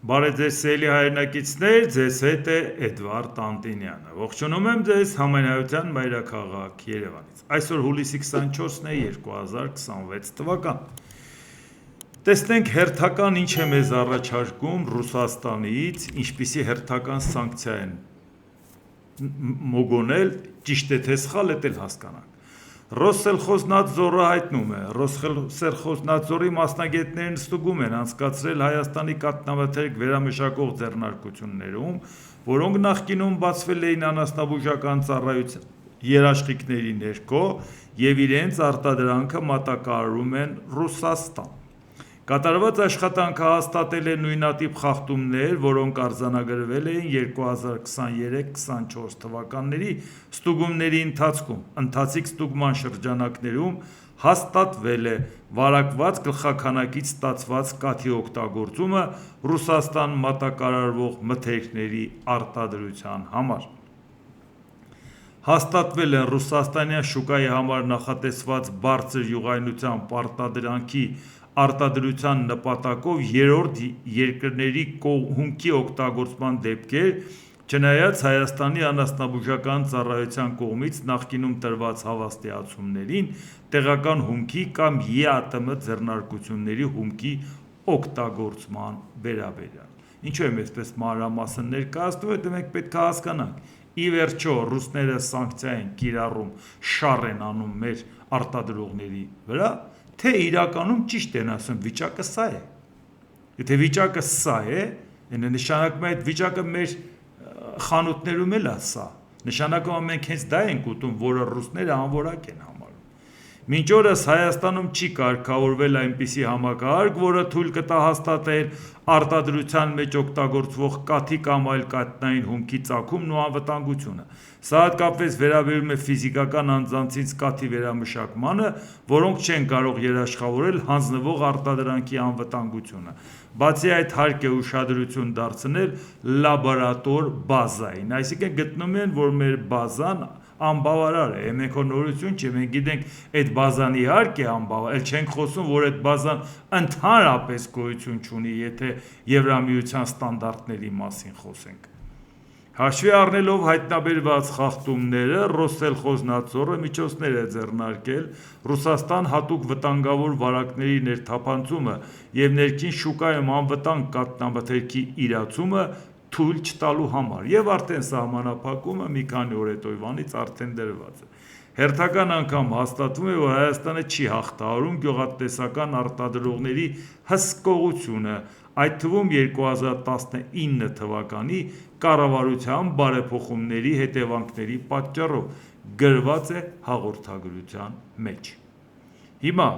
Բարև ձեզ սիրելի հայրենակիցներ, ձեզ հետ է Էդվարդ Անտինյանը։ Ողջունում եմ ձեզ Համայնայության մայրաքաղաք Երևանից։ Այսօր հուլիսի 24-ն է 2026 թվական։ Տեսնենք հերթական ինչ է մեզ առաջարկում Ռուսաստանից, ինչպիսի հերթական սանկցիա են մոգոնել, ճիշտ է թե սխալ է դել հասկանանք։ Ռոսսելխոզնադզորը հայտնում է, Ռոսսելխոզնադզորի մասնագետներն ստուգում են անցկացրել Հայաստանի կաթնամթերք վերամշակող ձեռնարկություններում, որոնք նախկինում բացվել էին անասնաբուժական ծառայության երաշխիքների ներքո և իրենց արտադրանքը մատակարարում են Ռուսաստան։ Կատարված աշխատանքը հաստատել է նույնատիպ խախտումներ, որոնք արձանագրվել էին 2023-24 թվականների ստուգումների ընթացքում։ Ընթացիկ ստուգման շրջանակներում հաստատվել է վարակված գլխաքանակից ստացված կաթի օգտագործումը Ռուսաստան մատակարարվող մթերքների արտադրության համար։ Հաստատվել են ռուսաստանյան շուկայի համար նախատեսված բարձր յուղայնությամբ արտադրանքի արտադրության նպատակով երրորդ երկրների հումքի օգտագործման դեպքեր, չնայած Հայաստանի անասնաբուժական ծառայության կողմից նախկինում տրված հավաստիացումներին տեղական հումքի կամ ԵԱՏՄ ձեռնարկությունների հումքի օգտագործման վերաբերյալ։ Ինչու եմ այսպես մանրամասն ներկայացնում, որովհետև մենք պետք է հասկանանք, ի վերջո ռուսները սանկցիա են կիրառում, շառ են անում մեր արտադրողների վրա, թե իրականում ճիշտ են ասում, վիճակը սա է։ Եթե վիճակը սա է, նշանակում է այդ վիճակը մեր խանութներում էլ է սա։ Նշանակում է մենք հենց դա ենք ուտում, որը ռուսները անորակ են համարում։ Մինչ օրս Հայաստանում չի կարգավորվել այնպիսի համակարգ, որը թույլ կտա հաստատել արտադրության մեջ օգտագործվող կաթի կամ այլ կաթնային հումքի ծագումն ու անվտանգությունը։ Սա հատկապես վերաբերում է ֆիզիկական անձանցից կաթի վերամշակմանը, որոնք չեն կարող երաշխավորել հանձնվող արտադրանքի անվտանգությունը։ Բացի այդ, հարկ է ուշադրություն դարձնել լաբորատոր բազային, այսինքն գտնում են, որ մեր բազան անբավարար է, մենք նորություն չի, մենք գիտենք այդ բազան իհարկե անբավարար, էլ չենք խոսում, որ այդ բազան ընդհանրապես գոյություն չունի, եթե Եվրամիության ստանդարտների մասին խոսենք։ Հաշվի առնելով հայտնաբերված խախտումները, Ռոսսելխոզնադզորը միջոցներ է ձեռնարկել Ռուսաստան հատուկ վտանգավոր վարակների ներթափանցումը և ներքին շուկայում անվտանգ կաթնամթերքի իրացումը թույլ չտալու համար, և արդեն սահմանափակումը մի քանի օր հետո Իվանից արդեն դրված է։ Հերթական անգամ հաստատվում է, որ Հայաստանը չի հաղթահարում գյուղատնտեսական արտադրողների հսկողությունը, այդ թվում 2019 թվականի կառավարության բարեփոխումների հետևանքների պատճառով, գրված է հաղորդագրության մեջ։ Հիմա,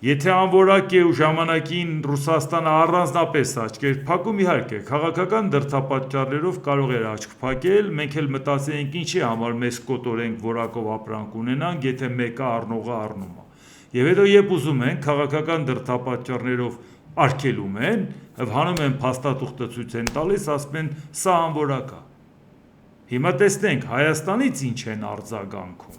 եթե անորակ է ու ժամանակին Ռուսաստանը առանձնապես աչք էր փակում, իհարկե, քաղաքական դրդապատճառներով կարող էր աչք փակել, մենք էլ մտածեինք ինչի համար մեզ կոտորենք որակով ապրանք ունենանք, եթե մեկը առնողը առնում է։ Եվ հետո երբ ուզում են, քաղաքական դրդապատճառներով արգելում են, հանում են փաստաթուղթը ցույց են տալիս, ասում են սա անորակ է։ Հիմա տեսնենք Հայաստանից ինչ են արձագանքում,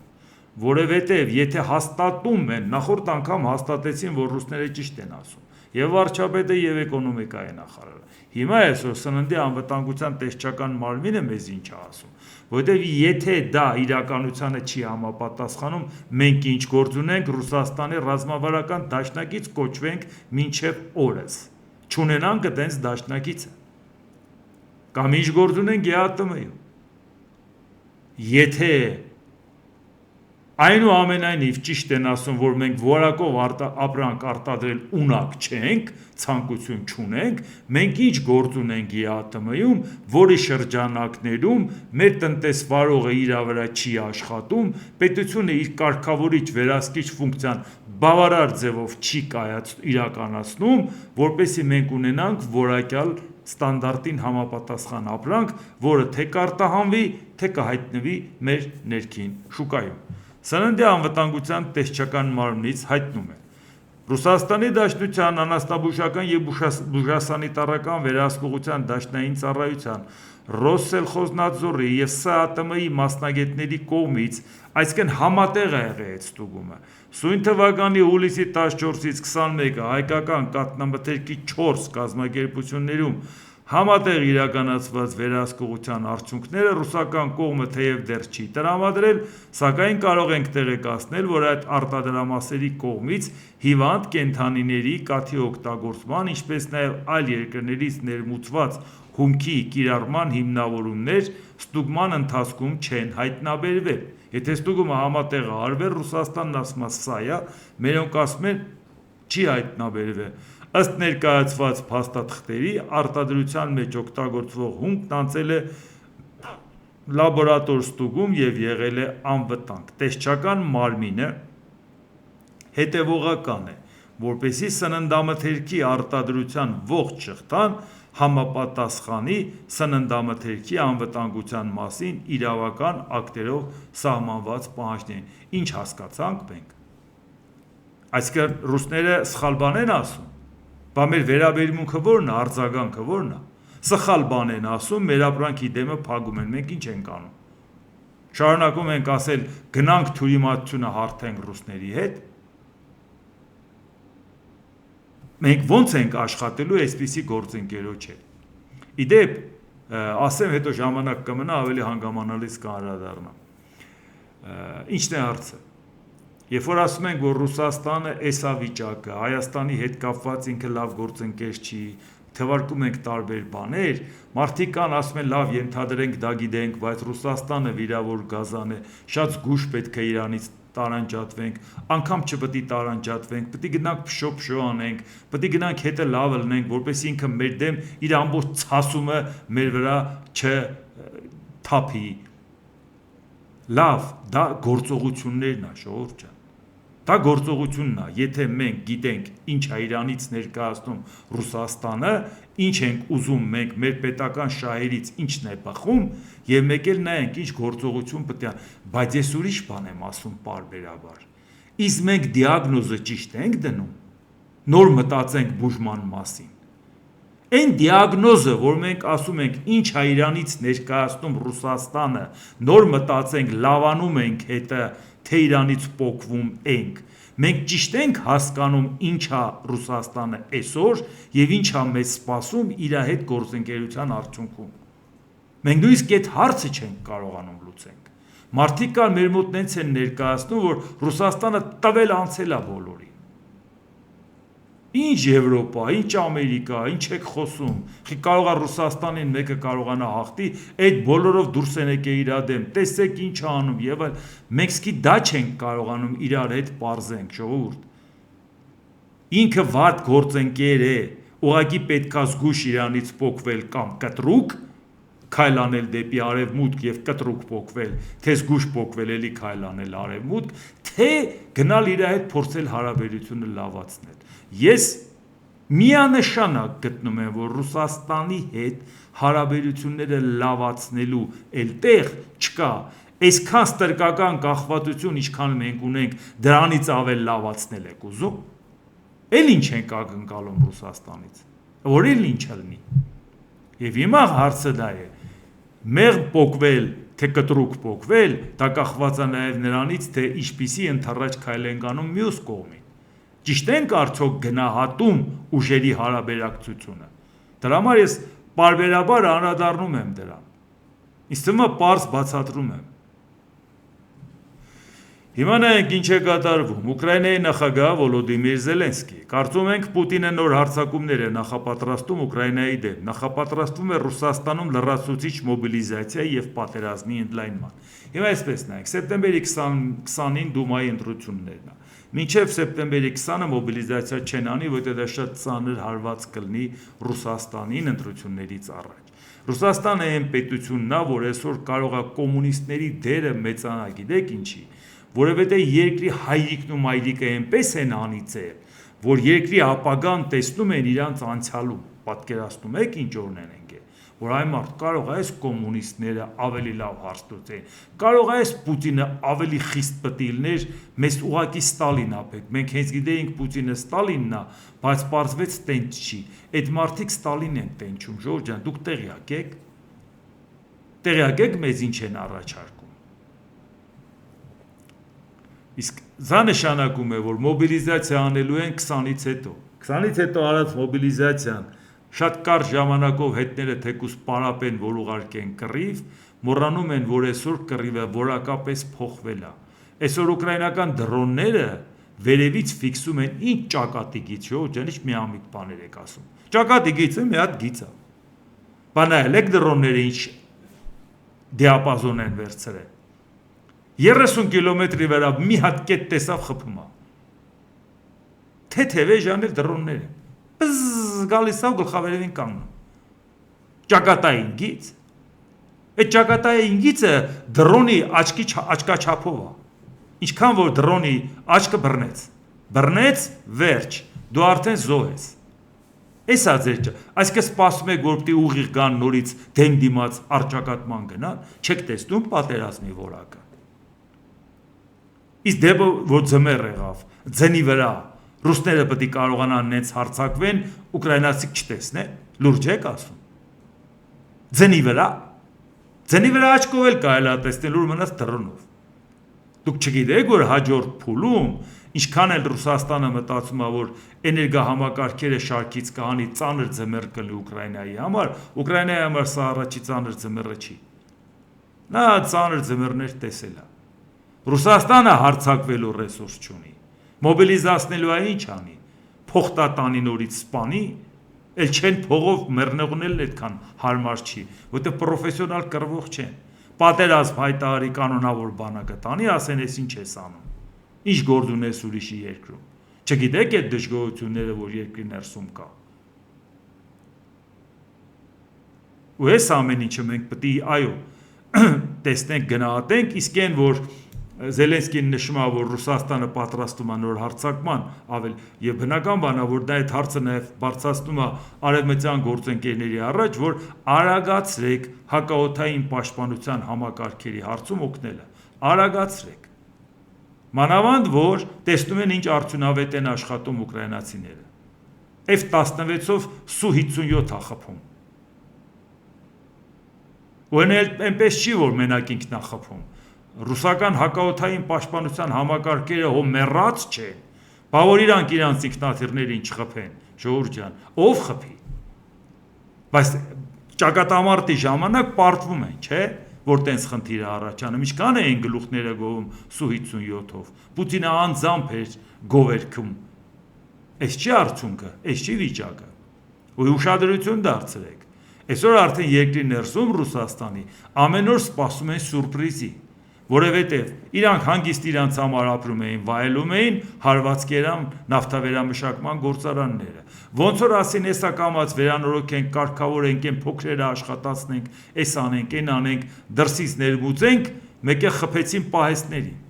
որովհետև եթե հաստատում են, նախորդ անգամ հաստատեցին, որ ռուսները ճիշտ են ասում, և վարչապետը և էկոնոմիկայի նախարարը։ Հիմա այսօր սննդի անվտանգության տեսչական մարմինը մեզ ինչ է ասում, որովհետև եթե դա իրականությանը չի համապատասխանում, մենք ինչ գործ ունենք, Ռուսաստանի ռազմավարական դաշնակից կոչվենք մինչև օրս, չունենանք այդպես դաշնակիցը, կամ ինչ գործ ունենք ԵԱՏՄ-ում։ Եթե այնուամենայնիվ ճիշտ են ասում, որ մենք որակով ապրանք արտադրել ունակ չենք, ցանկություն չունենք, մենք ինչ գործ ունենք ԵԱՏՄ-ում, որի շրջանակներում մեր տնտեսվարողը իր վրա չի աշխատում, պետությունը իր կարգավորիչ վերահսկիչ ֆունկցիան բավարար ձևով չի իրականացնում, որպեսզի մենք ունենանք որակյալ ստանդարտին համապատասխան ապրանք, որը թե կարտահանվի, թե կհայտնվի մեր ներքին շուկայում։ Սննդի անվտանգության տեսչական մարմնից հայտնում է. Ռուսաստանի Դաշնության անասնաբուժական և բուժասանիտարական վերահսկողության դաշնային ծառայության Ռոսսելխոզնadzորի եւ ՍԱՏՄ-ի մասնագետների կողմից, այսինքն համատեղ է եղել այդ ստուգումը։ Սույն թվականի հուլիսի 14-ից 21-ը հայկական կաթնամթերքի 4 կազմակերպություններում համատեղ իրականացված վերահսկողության արդյունքները ռուսական կողմը թեև դեռ չի տրամադրել, սակայն կարող ենք տեղեկացնել, որ այդ արտադրամասերի կողմից հիվանդ կենդանիների կաթի օգտագործման, ինչպես նաև այլ երկրներից ներմուծված հումքի կիրառման հիմնավորումներ ստուգման ընթացքում չեն հայտնաբերվել։ Եթե ստուգումը համատեղ է արվել, Ռուսաստանն ասում է սա է, մերոնք ասում են չի հայտնաբերվել։ Ըստ ներկայացված փաստաթղթերի, արտադրության մեջ օգտագործվող հումքն անցել է լաբորատոր ստուգում և եղել է անվտանգ։ Տեսչական մարմինը հետևողական է, որպեսզի սննդամթերքի արտադրության ողջ շղթան համապատասխանի սննդամթերքի անվտանգության մասին իրավական ակտերով սահմանված պահանջներին։ Ինչ հասկացանք մենք։ Այսինքն ռուսները սխալ բան են ասում, բա մեր վերաբերմունքը ո՞րն է, արձագանքը ո՞րն է։ Սխալ բան են ասում, մեր ապրանքի դեմը փակում են, մենք ինչ ենք անում։ Շարունակում ենք ասել գնանք թյուրիմացությունը հարթենք ռուսների հետ։ Մենք ո՞նց ենք աշխատելու այսպիսի գործընկերոջ հետ։ Իդեպ, ասեմ, հետո ժամանակ կմնա, ավելի հանգամանալից կանդրադառնամ։ Ինչն է հարցը։ Երբ որ ասում ենք, որ Ռուսաստանը էսա վիճակը, Հայաստանի հետ կապված ինքը լավ գործընկեր չի, թվարկում ենք տարբեր բաներ, մարդիկ կան ասում են լավ ենթադրենք դա գիտենք, բայց Ռուսաստանը վիրավոր գազան է, շատ զգուշ պետք է իրանից տարանջատվենք, անգամ չպետք է տարանջատվենք, պետք է գնանք փշո անենք, պետք է գնանք հետը լավ լնենք, որպեսզի ինքը մեր դեմ իր ամբողջ ցասումը մեր վրա չթափի։ Լավ, դա գործողություններն է, ժողովուրդ ջան։ Դա գործողությունն է, եթե մենք գիտենք ինչ է իրանից ներկայացնում Ռուսաստանը, ինչ ենք ուզում մենք մեր պետական շահերից ինչն է բխում, եւ մեկ էլ նայենք ինչ գործողություն պետք է, բայց ես ուրիշ բան եմ ասում պարբերաբար։ Իսկ մենք դիագնոզը ճիշտ ենք դնում, նոր մտածենք բուժման մասին։ Այն դիագնոզը, որ մենք ասում ենք ինչ է իրանից ներկայացնում Ռուսաստանը, նոր մտածենք, լավանում ենք հետը, թե իրանից պոկվում ենք։ Մենք ճիշտ ենք հասկանում ինչ է Ռուսաստանը այսօր եւ ինչ է մեզ սպասում իր հետ գործընկերության արդյունքում։ Մենք նույնիսկ այդ հարցը չենք կարողանում լուծենք։ Մարդիկ կան մեր մոտ նենց են ներկայացնում, որ Ռուսաստանը տվել անցել է բոլորին։ Ինչ Եվրոպա, ինչ Ամերիկա, ինչ եք խոսում։ Խի կարող է Ռուսաստանին մեկը կարողանա հաղթի, այդ բոլորով դուրս են եկել իր դեմ։ Տեսեք ինչ է անում եւ այլ։ Մենք սկի դա չենք կարողանում իրար հետ պարզենք, ժողովուրդ։ Ինքը վատ գործընկեր է, ուղղակի պետքա զգուշ իրանից պոկվել կամ կտրուկ քայլ անել դեպի արևմուտք եւ կտրուկ պոկվել, թե զգուշ պոկվել էլի քայլ անել արևմուտք, թե գնալ իր հետ փորձել հարաբերությունը լավացնել։ Ես միանշանակ գտնում եմ, որ Ռուսաստանի հետ հարաբերությունները լավացնելու էլ տեղ չկա։ Այսքան ստրկական կախվածություն, ինչքան մենք ունենք, դրանից ավել լավացնել եք ուզում։ Էլ ինչ ենք ակնկալում Ռուսաստանից, որ էլ ինչ լինի։ Եվ հիմա հարցը դա է։ Մեղմ պոկվել, թե կտրուկ պոկվել, դա կախված է նաև նրանից, թե ինչպիսի ընդառաջ քայլ ենք անում մյուս կողմին։ Ճիշտ ենք արդյոք գնահատում ուժերի հարաբերակցությունը։ Դրա համար ես պարբերաբար անդրադառնում եմ դրան։ Ինձ թվում է պարզ բացատրում եմ։ Հիմա նայենք ինչ է կատարվում։ Ուկրաինայի նախագահ Վոլոդիմիր Զելենսկի։ Կարծում ենք Պուտինը նոր հարձակումներ է նախապատրաստում Ուկրաինայի դեմ։ Նախապատրաստվում է Ռուսաստանում լրացուցիչ մոբիլիզացիա եւ պատերազմի ընդլայնման։ Հիմա այսպես նայենք, սեպտեմբերի 20-ին Դումայի ընտրություններն է։ Մինչև սեպտեմբերի 20-ը մոբիլիզացիա չեն անի, որտեղ դա շատ ծանր հարված կլինի Ռուսաստանին ընտրություններից առաջ։ Ռուսաստանը այն պետությունն է, որ այսօր կարող է կոմունիստների դերը մեծանա, գիտեք ինչի, որովհետև երկրի հայրիկն ու մայրիկը այնպես են անիծել, որ երկրի ապագան տեսնում են իրանց անցյալում, պատկերացնում եք ինչ օրն են եկել, որ այ մարդ կարող է այս կոմունիստները ավելի լավ հարստություն, կարող է այս Պուտինը ավելի խիստ պետք լիներ, մեզ ուղղակի Ստալին ապեք, մենք հենց գիտեինք Պուտինը Ստալինն է, բայց պարզվեց տենց չի, այդ մարդիկ Ստալին են տենչում, ժողովուրդ ջան, դուք տեղյակ եք, Տեղյակ եք մեզ ինչ են առաջարկում։ Իսկ դա նշանակում է, որ մոբիլիզացիա անելու են 20-ից հետո։ 20-ից հետո արած մոբիլիզացիան շատ կարճ ժամանակով հետները թեկուզ պարապեն, որ ուղարկեն կռիվ, մոռանում են, որ այսօր կռիվը որակապես փոխվել է։ Այսօր ուկրաինական դրոնները վերևից ֆիքսում են ինչ ճակատի գիծ, ջանիշ միամիտ բաներ եք ասում։ Ճակատի գիծը մի հատ գիծ է։ Բանայել եք դրոնները ինչ դիապազոն են վերցրել։ 30 կիլոմետրի վրա մի հատ կետ տեսավ խփում է։ Թեթև է ժանել դրոնները։ Գալիս է գլխավերևին կանգնում։ Ճակատային գիծ։ Այդ ճակատային գիծը դրոնի աչքաչափով է։ Ինչքան որ դրոնի աչքը բռնեց, վերջ, դու արդեն զոհ ես։ Էսա ձեր, այսինքն սպասում եք, որ պիտի ուղիղ գան նորից դեմ դիմաց առճակատման գնան, չեք տեսնում պատերազմի որակը։ Իսկ դեպը որ ձմեռ եղավ, ձնի վրա, ռուսները պետք է կարողանան նենց հարձակվեն, ուկրաինացիք չտեսնեն, լուրջ եք ասում։ Ձնի վրա աչքով էլ կարելի է տեսնել, որ մնաց դրոնով։ Դուք չգիտեք, որ հաջորդ փուլում ինչքան էլ Ռուսաստանը մտածում է, որ էներգահամակարգերը շարքից կհանի ծանր ձմեռ կլինի Ուկրաինայի համար սա առաջի ծանր ձմեռը չի։ Նա ծանր ձմեռներ տեսել է։ Ռուսաստանը հարձակվելու ռեսուրս չունի։ Մոբիլիզացնելու է ինչ անի։ Փոխտատանի նորից սպանի, էլ չեն փողով մեռնողներն այդքան հարմար չի, որտեղ պրոֆեսիոնալ կռվող չեն։ Պատերազմ հայտարարի կանոնավոր բանակը տանի, ասեն ես ինչ ես անում։ Ինչ գործ ունես ուրիշի երկրում։ Չգիտեք այդ դժգոհությունները, որ երկրի ներսում կա։ Ու այս ամեն ինչը մենք պետք է այո տեսնենք, գնահատենք, իսկ այն որ Զելենսկին նշում է, որ Ռուսաստանը պատրաստում է նոր հարձակման, ավել եւ բնական բան է, որ դա այդ հարցը նաեւ բարձրացնում է արևմտյան գործընկերների առաջ, որ արագացրեք հակաօդային պաշտպանության համակարգերի հարցում օգնելը։ Արագացրեք։ Մանավանդ որ տեսնում են ինչ արդյունավետ են աշխատում ուկրաինացիները։ F-16-ով Su-57 է խփում։ Ու այնպես չի, որ մենակ ինքն է խփում։ Ռուսական հակաօդային պաշտպանության համակարգերը հո մեռած չէ, բա որ իրանք իրանց ինքնաթիռներին չխփեն, ժողովուրդ ջան, ով խփի։ Բայց ճակատամարտի ժամանակ պարտվում են, չէ, որ տենց խնդիրը առաջանում, ինչքան էին գլուխները գովում Su-57-ով, Պուտինը անձամբ էր գովերքում։ Այս չի արդյունքը, այս չի վիճակը։ Ու ուշադրություն դարձրեք։ Այսօր արդեն երկրի ներսում Ռուսաստանի ամեն օր սպասում են սուրպրիզի, որովհետև իրանք հանգիստ իրանց համար ապրում էին, վայելում էին հարվածքերան նավթավերամշակման գործարանները։ Ոնց որ ասին, հեսա կամած վերանորոգենք, կարգավորենք, այն փոքրերը աշխատացնենք, այս անենք, այն անենք, դրսից ներմուծենք, մեկ է խփեցին պահեստներին։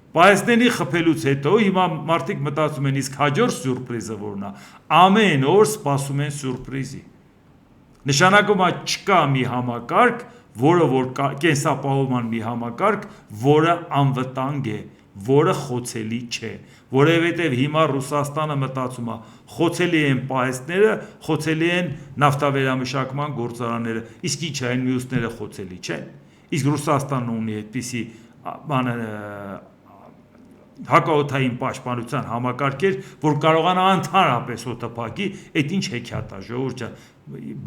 Պահեստների խփելուց հետո հիմա մարդիկ մտածում են, իսկ հաջորդ սուրպրիզը որն է, ամեն օր սպասում են սուրպրիզի։ Նշանակում է չկա մի համակարգ, որը որ կենսապահովման մի համակարգ, որը անվտանգ է, որը խոցելի չէ, որովհետև հիմա Ռուսաստանը մտածում է, խոցելի են պահեստները, խոցելի են նավթավերամշակման գործարանները, իսկ ինչ այն մյուսները խոցելի չեն։ Իսկ Ռուսաստանը ունի այդպիսի հակաօդային պաշտպանության համակարգեր, որ կարողանա ընդհանրապես օդը փակի, այդ ինչ հեքիաթ է, ժողովուրդ ջան,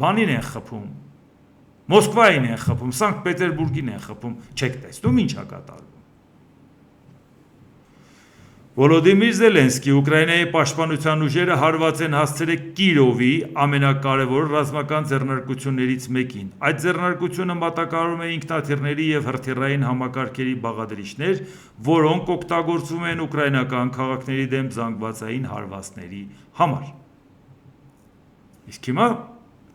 բանին են խփում, Մոսկվային են խփում, Սանկտ Պետերբուրգին են խփում, չեք տեսնում ինչ է կատարվում։ Վոլոդիմիր Զելենսկի Ուկրաինայի պաշտպանության ուժերը հարված են հասցրել Կիրովի ամենակարևոր ռազմական ձեռնարկություններից մեկին։ Այդ ձեռնարկությունը մատակարարում է ինքնաթիռների եւ հրթիռային համակարգերի բաղադրիչներ, որոնք օգտագործվում են ուկրաինական քաղաքների դեմ զանգվածային հարվածների համար։ Իսկ հիմա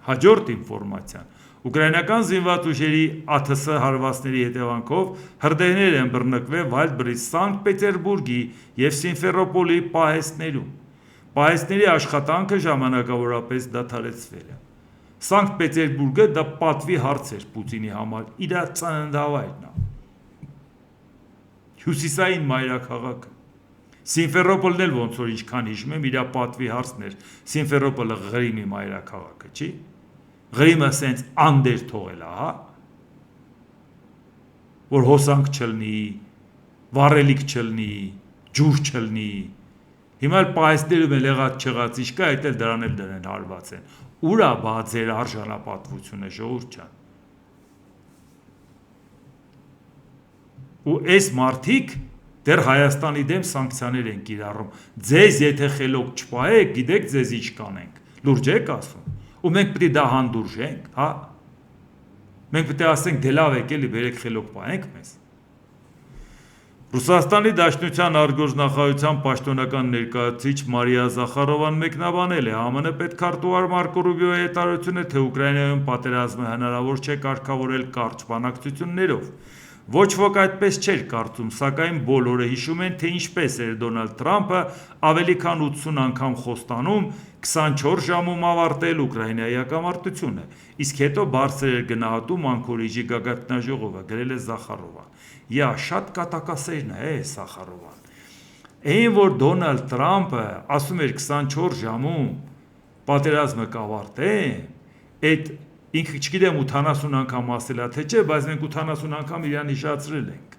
հաջորդ ինֆորմացիան։ Ուկրաինական զինված ուժերի ԱԹՍ հարվածների հետևանքով հրդեհներ են բռնկվել Վայլդբրիջ, Սանկտ Պետերբուրգի եւ Սիմֆերոպոլի պահեստներում։ Պահեստների աշխատանքը ժամանակավորապես դադարեցվել է։ Սանկտ Պետերբուրգը դա պատվի հարց էր Պուտինի համար, իր ծննդավայրն է։ Հյուսիսային մայրաքաղաքը։ Սիմֆերոպոլն էլ ոնց որ ինչքան հիշում եմ, իր պատվի հարցն էր։ Սիմֆերոպոլը Ղրիմի մայրաքաղաքը, չի։ Ղրիմը սենց անդեր թողել է, հա։ որ հոսանք չլնի, վառելիք չլնի, ջուր չլնի։ Հիմա էլ պահեստներում էլ եղած չեղած ինչ կա, այդ էլ դրան էլ դրեն հարված են։ Ուրա բա ձեր արժանապատվությունը ժողովուրդ ջան։ Ու այս մարդիկ դեռ Հայաստանի դեմ սանկցիաներ են կիրառում։ Ձեզ եթե խելոք չպահեք, գիտեք ձեզ ինչ կանենք։ Լուրջ եք ասում։ Ու մենք պետք է դա հանդուրժենք, հա։ Մենք պետք է ասենք դե լավ եք էլի բերեք խելոք պահենք մեզ։ Ռուսաստանի Դաշնության արտգործնախարարության պաշտոնական ներկայացուցիչ Մարիա Զախարովան մեկնաբանել է ԱՄՆ պետքարտուղար Մարկո Ռուբիոյի հայտարարությունը, թե Ուկրաինայում պատերազմը հնարավոր չէ կարգավորել կարճ բանակցություններով։ Ոչ ոք այդպես չէր կարծում, սակայն բոլորը հիշում են, թե ինչպես էր Դոնալդ Թրամփը ավելի քան 80 անգամ խոստանում 24 ժամում ավարտել Ուկրաինայի հակամարտությունը, իսկ հետո բարձր էր գնահատում Անկորիջի գագաթնաժողովը, գրել է Զախարովան։ Յա, շատ կատակասերն է Զախարովան։ Այն որ Դոնալդ Թրամփը ասում էր 24 ժամում պատերազմը կավարտեն, այդ ինքը չգիտեմ 80 անգամ ասելա թե չէ, բայց մենք 80 անգամ իրան հիշացրել ենք։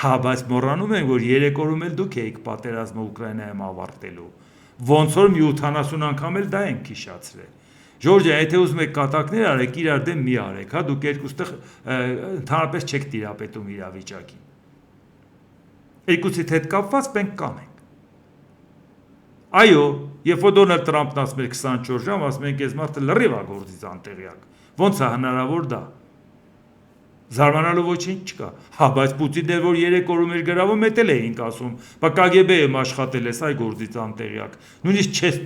Հա, բայց մոռանում ենք, որ 3 օրում էլ դուք եք պատերազմը Ուկրաինայում ավարտելու։ Ոնց որ մի 80 անգամ էլ դա ենք հիշացրել։ Ժորժ ջան, եթե ուզում եք կատակներ արեք, իրար դեմ մի արեք, հա, դուք երկուստեղ ընդհանրապես չեք տիրապետում իրավիճակին։ Երկուսիդ հետ կապված մենք կանենք։ Այո, երբ որ Դոնալդ Թրամփն ասում էր 24 ժամ, ասում ենք այս մարդը լրիվ է գործից անտեղյակ։ Ոնց է հնարավոր դա։ Զարմանալու ոչինչ չկա։ Հա, բայց Պուտինն էր որ 3 օրում էր գրավում, էդ էլ էինք ասում։ Բա KGB-ը աշխատել ես այ գործից անտեղյակ։ Նույնիսկ չես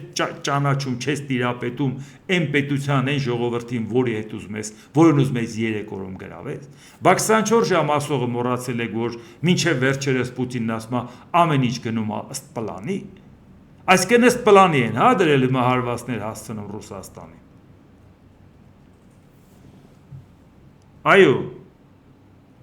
ճանաչում, չես տիրապետում այն պետության, այն ժողովրդին, որի հետ ուզում ես, որն ուզում ես 3 օրում գրավես։ Բա 24 ժամ ասողը մոռացել եք, որ մինչև վերջերս Պուտինն ասում է ամեն ինչ գնում է ըստ պլանի։ Այսինքն ըստ պլանի են, հա, դրել հարվածներ հասցնում Ռուսաստանին։ Այո,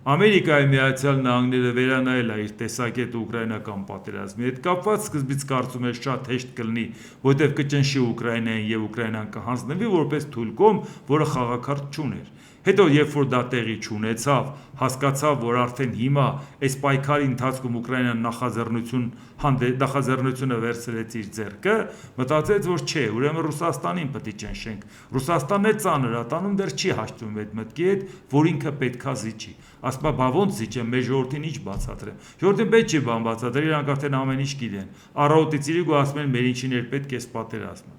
Ամերիկայի Միացյալ Նահանգները վերանայել է իր տեսակետը ուկրաինական պատերազմի հետ կապված, սկզբից կարծում էր շատ հեշտ կլինի, որտեղ կճնշի Ուկրաինային եւ Ուկրաինան կհանձնվի որպես թույլ կողմ, որը խաղաքարտ չուներ։ Հետո երբ որ դա տեղի չունեցավ, հասկացավ, որ արդեն հիմա այս պայքարի ընթացքում Ուկրաինան նախաձեռնությունը վերցրեց իր ձեռքը, մտածեց, որ չէ, ուրեմն Ռուսաստանին պետք է ճնշենք։ Ռուսաստանն է ծանր ատանում դեռ չի հաշտվում այդ մտքի հետ, որ ինքը պետքա զիջի։ Ասում է, բա ոնց զիջեմ, մեր ժողովրդին ինչ բացատրեմ։ Ժողովրդին պետք չի բան բացատրել, իրանք արդեն ամեն ինչ գիտեն։ Առավոտից իրիկ ու ասում են, մեր ինչին էր պետք էս պատերազմը։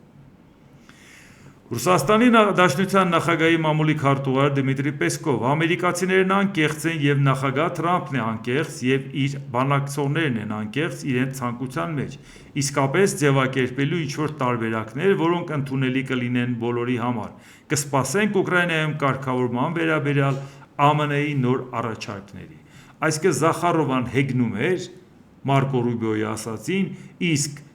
Ռուսաստանի Դաշնության նախագահի մամուլի քարտուղար Դմիտրի Պեսկով, ամերիկացիներն անկեղծ են եւ նախագահ Թրամփն է անկեղծ եւ իր բանակցողներն են անկեղծ իրենց ցանկության մեջ, իսկապես ձևակերպելու ինչ-որ տարբերակներ, որոնք ընդունելի կլինեն բոլորի համար։ Կսպասենք Ուկրաինայում կարգավորման վերաբերյալ ԱՄՆ-ի նոր առաջարկների։ Այսինքն Զախարովան հեգնում էր Մարկո Ռուբիոյի ասածին, իսկ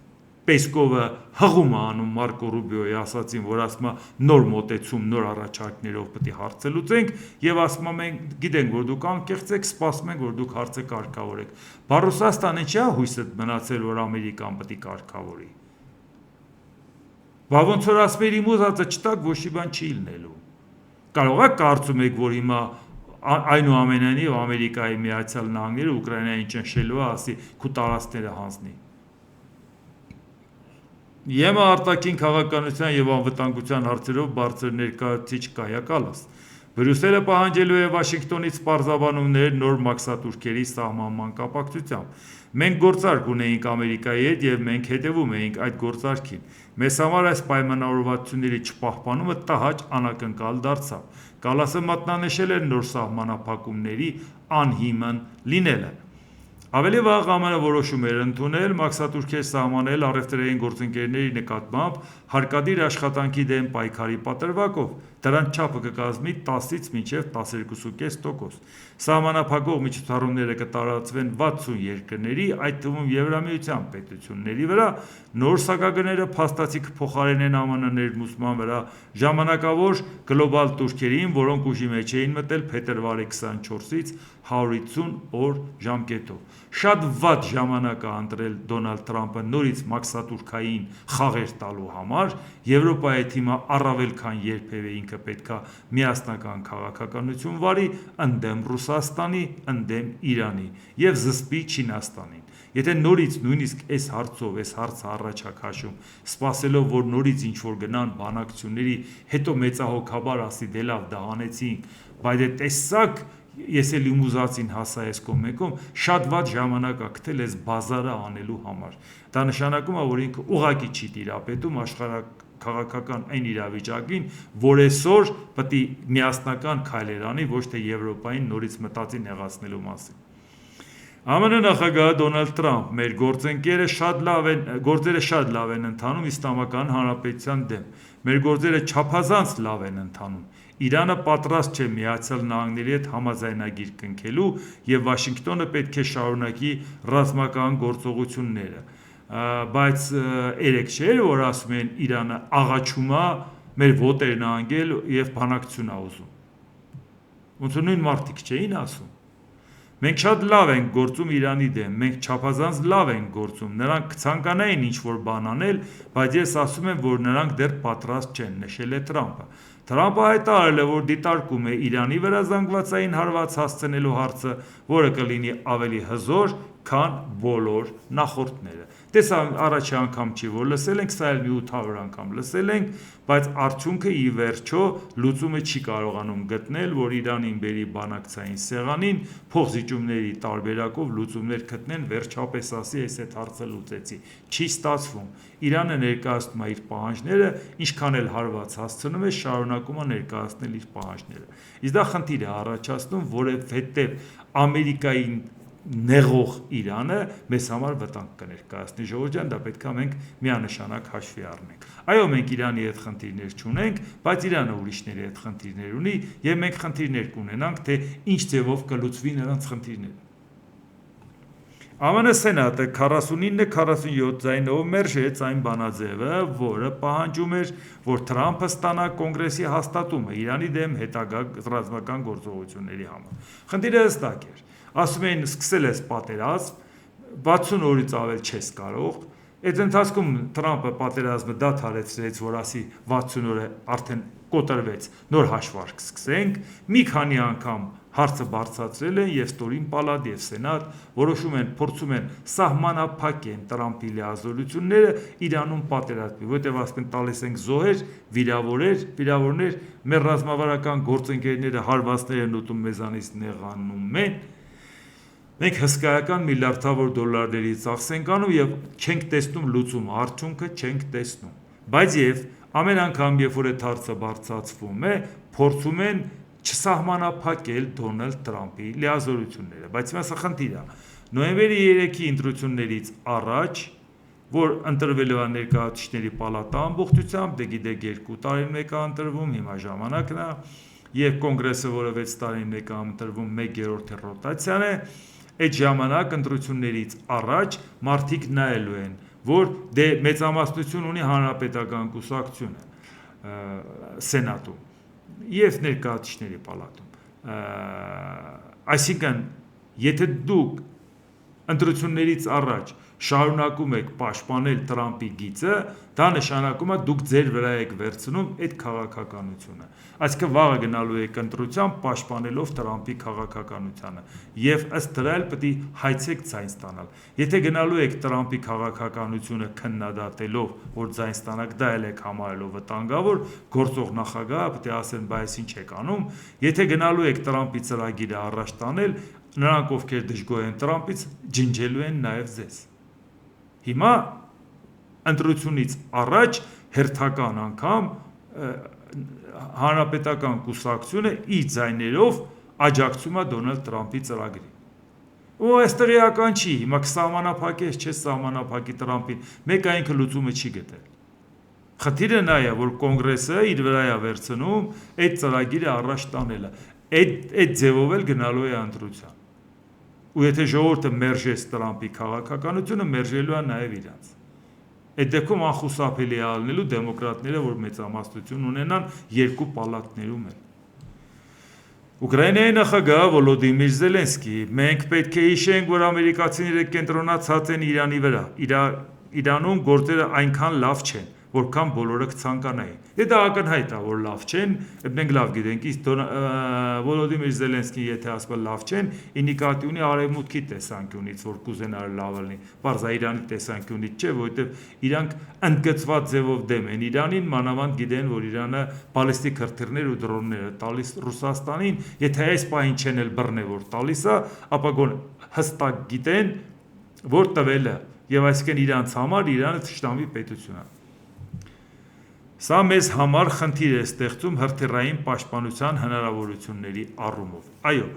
Պեսկովը հղում է անում Մարկո Ռուբիոյի ասածին, որ ասում է նոր մոտեցում, նոր առաջարկներով պետք է հարցը լուծենք եւ ասում է մենք գիտենք, որ դուք անկեղծ եք, սպասում ենք, որ դուք հարցը կարգավորեք։ Բա Ռուսաստանը չի հույսը մնացել, որ Ամերիկան պետք է կարգավորի։ Բա ոնց որ ասում էր իմ ուզածը չտակ, ոչ մի բան չի լինելու։ Կարող եք կարծում եք, որ հիմա այնուամենայնիվ Ամերիկայի Միացյալ Նահանգները Ուկրաինային ճնշելու է, ասի քու տարածքները հանձնի։ ԵՄ արտաքին քաղաքականության եւ անվտանգության հարցերով բարձր ներկայացուցիչ Կայա Կալաս Բրյուսելը պահանջելու է Վաշինգտոնից պարզաբանումներ նոր մաքսատուրքերի սահմանման կապակցությամբ։ Մենք գործարք ունեինք Ամերիկայի հետ եւ մենք հետևում էինք այդ գործարքին։ Մեզ համար այս պայմանավորվածությունների չպահպանումը տհաճ անակնկալ դարձավ։ Կալասը մատնանշել էր նոր սահմանափակումների անհիմն լինելը։ Ավելի վաղ ԱՄՆ որոշում էր ընդունել մաքսատուրքեր սահմանել առևտրային գործընկերների նկատմամբ հարկադիր աշխատանքի դեմ պայքարի պատրվակով, դրանց չափը կկազմի 10-ից մինչև 12.5%։ Սահմանափակող միջոցառումները կտարածվեն 60 երկրների, այդ թվում Եվրամիության պետությունների վրա, նոր սակագները փաստացի կփոխարինեն ԱՄՆ ներմուծման վրա ժամանակավոր գլոբալ տուրքերին, որոնք ուժի մեջ էին մտել փետրվարի 24-ից 150 օր ժամկետով։ Շատ վատ ժամանակ է ընտրել Դոնալդ Թրամփը նորից մաքսատուրքային խաղեր տալու համար, Եվրոպայի թիմը առավել քան երբևէ ինքը ինքը պետքա միասնական քաղաքականություն վարի ընդդեմ Ռուսաստանի, ընդդեմ Իրանի եւ զսպի Չինաստանին։ Եթե նորից նույնիսկ այս հարցով, այս հարցը առաջ է քաշում, սպասելով որ նորից ինչ որ գնան բանակցությունների, հետո մեծահոգաբար ասի դե լավ դա անեցին, բայց դե տեսակ ես էլ իմ ուզածին հասա այս կողմեկում, շատ վատ ժամանակ է գտել այս բազարը անելու համար։ Դա նշանակում է, որ ինքը ուղղակի չի տիրապետում աշխարհաքաղաքական այն իրավիճակին, որ այսօր պետք է միասնական քայլեր անի, ոչ թե Եվրոպային նորից մտածի նեղացնելու մասին։ ԱՄՆ նախագահ Դոնալդ Տրամփ մեր գործերը շատ լավ են ընթանում Իսլամական Հանրապետության դեմ։ Մեր գործերը չափազանց լավ են ընթանում։ Իրանը պատրաստ չէ Միացյալ Նահանգների հետ համաձայնագիր կնքելու եւ Վաշինգտոնը պետք է շարունակի ռազմական գործողությունները։ Բայց երեք չէր որ ասում են Իրանը աղաչում է մեր ոտերն անգել եւ բանակցություն է ուզում։ Ոնց նույն մարդիկ չէին ասում։ Մենք շատ լավ ենք գործում Իրանի դեմ, մենք չափազանց լավ ենք գործում, նրանք կցանկանային ինչ-որ բան անել, բայց ես ասում եմ, որ նրանք դեռ պատրաստ չեն, նշել է Տրամփը։ Տրամփը հայտարարել է, որ դիտարկում է Իրանի վրա զանգվածային հարված հասցնելու հարցը, որը կլինի ավելի հզոր, քան բոլոր նախորդները։ Տեսա առաջի անգամ չի որ լսել ենք, սա էլ մի 800 անգամ լսել ենք, բայց արդյունքը ի վերջո լուծումը չի կարողանում գտնել, որ Իրանին բերի բանակցային սեղանին փոխզիջումների տարբերակով լուծումներ գտնեն, վերջապես ասի այս այդ հարցը լուծեցի։ Չի ստացվում։ Իրանը ներկայացնում է իր պահանջները, ինչքան էլ հարված հասցնում է, շարունակում է ներկայացնել իր պահանջները։ Իսկ դա խնդիր է առաջացնում, որովհետև Ամերիկային նեղող Իրանը մեզ համար վտանգ կներկայացնի ժողովուրդ ջան, դա պետք է մենք միանշանակ հաշվի առնենք։ Այո, մենք Իրանի հետ խնդիրներ չունենք, բայց Իրանը ուրիշների հետ խնդիրներ ունի եւ մենք խնդիրներ կունենանք, թե ինչ ձևով կլուծվի նրանց խնդիրները։ ԱՄՆ Սենատը 49-47 ձայնով մերժեց այն բանաձևը, որը պահանջում էր, որ Թրամփը ստանա կոնգրեսի հաստատումը Իրանի դեմ հետագա ռազմական գործողությունների համար։ Խնդիրը հստակ էր։ Ասում էին սկսել ես պատերազմ, 60 օրից ավել չես կարող։ Այդ ընթացքում Տրամփը պատերազմը դադարեցրեց, որ ասի 60 օրը արդեն կոտրվեց, նոր հաշվարկ սկսենք, մի քանի անգամ հարցը բարձրացրել են եւ Ստորին պալատ եւ Սենատ, փորձում են սահմանափակեն Տրամփի լիազորությունները Իրանում պատերազմի, որտեղ ասեն տալիս ենք զոհեր, վիրավորներ, մեր ռազմավարական գործընկերները հարվածներ են ուտում մեզանից նեղանում են։ Մենք հսկայական միլիարդավոր դոլարների ծախս ենք անում եւ չենք տեսնում լուծումը, արդյունքը չենք տեսնում։ Բայց եւ ամեն անգամ, երբ որ այդ հարցը բարձրացվում է, փորձում են չսահմանափակել Դոնալդ Տրամփի լիազորությունները, բայց հիմա սա խնդիր է։ Նոյեմբերի 3-ի ընտրություններից առաջ, որ ընտրվելու է ներկայացուցիչների պալատը ամբողջությամբ, դե գիտեք 2 տարին մեկ է ընտրվում, հիմա ժամանակն է, եւ կոնգրեսը, որը 6 տարին մեկ է ընտրվում, 1/3 ռոտացիան է, այդ ժամանակ ընտրություններից առաջ մարդիկ նայելու են, որ դե մեծամասնություն ունի հանրապետական կուսակցությունը Սենատում եւ ներկայացուցիչների պալատում։ Այսինքն, եթե դուք ընտրություններից առաջ շարունակում եք պաշտպանել Տրամփի գիծը, դա նշանակում է դուք ձեր վրա եք վերցնում այդ քաղաքականությունը։ Այսինքն վաղը գնալու եք ընտրության պաշտպանելով Տրամփի քաղաքականությունը եւ ըստ դրա էլ պետք է հայցեք ձայն ստանալ։ Եթե գնալու եք Տրամփի քաղաքականությունը քննադատելով, որ ձայն ստանաք, դա էլ եք համարելով վտանգավոր, գործող նախագահը պետք է ասեն, բայց ինչ եք անում։ Եթե գնալու եք Տրամփի ծրագիրը առաջ տանել, նրանք ովքեր դժգոհ են Տրամփից, ջնջելու են նաեւ ձեզ։ Հիմա ընտրությունից առաջ հերթական անգամ հանրապետական կուսակցությունը իր ձայներով աջակցում է Դոնալդ Տրամփի ծրագրին։ Ու այստեղ էական չի, հիմա կսահմանափակես, չես սահմանափակի Տրամփին, մեկ այնքը լուծումը չի գտել։ Խնդիրը նա է, որ կոնգրեսը իր վրա է վերցնում այդ ծրագիրը առաջ տանելը, այդ ձևով էլ գնալու է ընտրության։ Ու եթե ժողովուրդը մերժեց Տրամփի քաղաքականությունը, մերժելու է նաև իրանց։ Այդ դեպքում անխուսափելի է ալնելու դեմոկրատները, որ մեծամասնություն ունենան 2 պալատներում էլ։ Ուկրաինայի նախագահ Վոլոդիմիր Զելենսկի, մենք պետք է հիշենք, որ ամերիկացիները կենտրոնացած են Իրանի վրա։ Իրանում գործերը այնքան լավ չեն, որքան բոլորը կցանկանային։ Դա ակնհայտ է, որ լավ չեն, մենք լավ գիտենք, իսկ Վոլոդիմիր Զելենսկին եթե ասում է լավ չեն, ի նկատի ունի արևմուտքի տեսանկյունից, որ կուզենար լավ լինի, պարզ է Իրանի տեսանկյունից չէ, որովհետև իրանք ընդգծված ձևով դեմ են Իրանին, մանավանդ գիտեն, որ Իրանը բալիստիկ հրթիռներ ու դրոններ է տալիս Ռուսաստանին, եթե այս պահին չեն էլ բռնե որ տալիս է, ապա հստակ գիտեն, որ տվել է, եւ այսինքն իրանց համար Իրանը թշնամի պետություն է։ Սա մեզ համար խնդիր է ստեղծում հրթիռային պաշտպանության հնարավորությունների առումով։ Այո,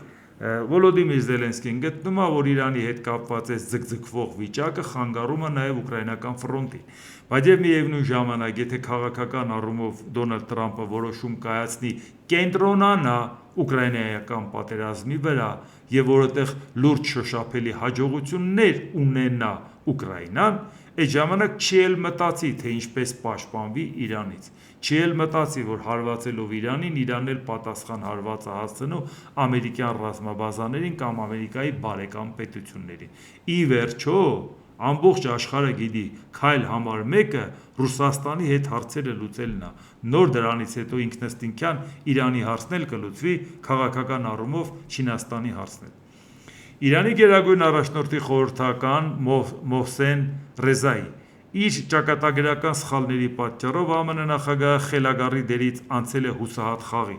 Վոլոդիմիր Զելենսկին գտնում է, որ Իրանի հետ կապված այս ձգձգվող վիճակը խանգարում է նաև ուկրաինական ֆրոնտին, բայց եւ միևնույն ժամանակ, եթե քաղաքական առումով Դոնալդ Թրամփը որոշում կայացնի կենտրոնանա ուկրաինայական պատերազմի վրա եւ որովհետեւ լուրջ շոշափելի հաջողություններ ունենա Ուկրաինան, այդ ժամանակ չի էլ մտածի, թե ինչպես պաշտպանվի Իրանից, չի էլ մտածի, որ հարվածելով Իրանին, Իրանն էլ պատասխան հարվածը հասցնու ամերիկյան ռազմաբազաներին կամ Ամերիկայի բարեկամ պետություններին։ Ի վերջո, ամբողջ աշխարհը գիտի, քայլ համար 1-ը Ռուսաստանի հետ հարցերը լուծելն է, նոր դրանից հետո ինքնըստինքյան Իրանի հարցն էլ կլուծվի, քաղաքական առումով Չինաստանի հարցն էլ։ Իրանի գերագույն առաջնորդի խորհրդական Մոհսեն Ռեզայի իր ճակատագրական սխալների պատճառով ԱՄՆ նախագահը խելագարի դերից անցել է հուսահատ խաղի։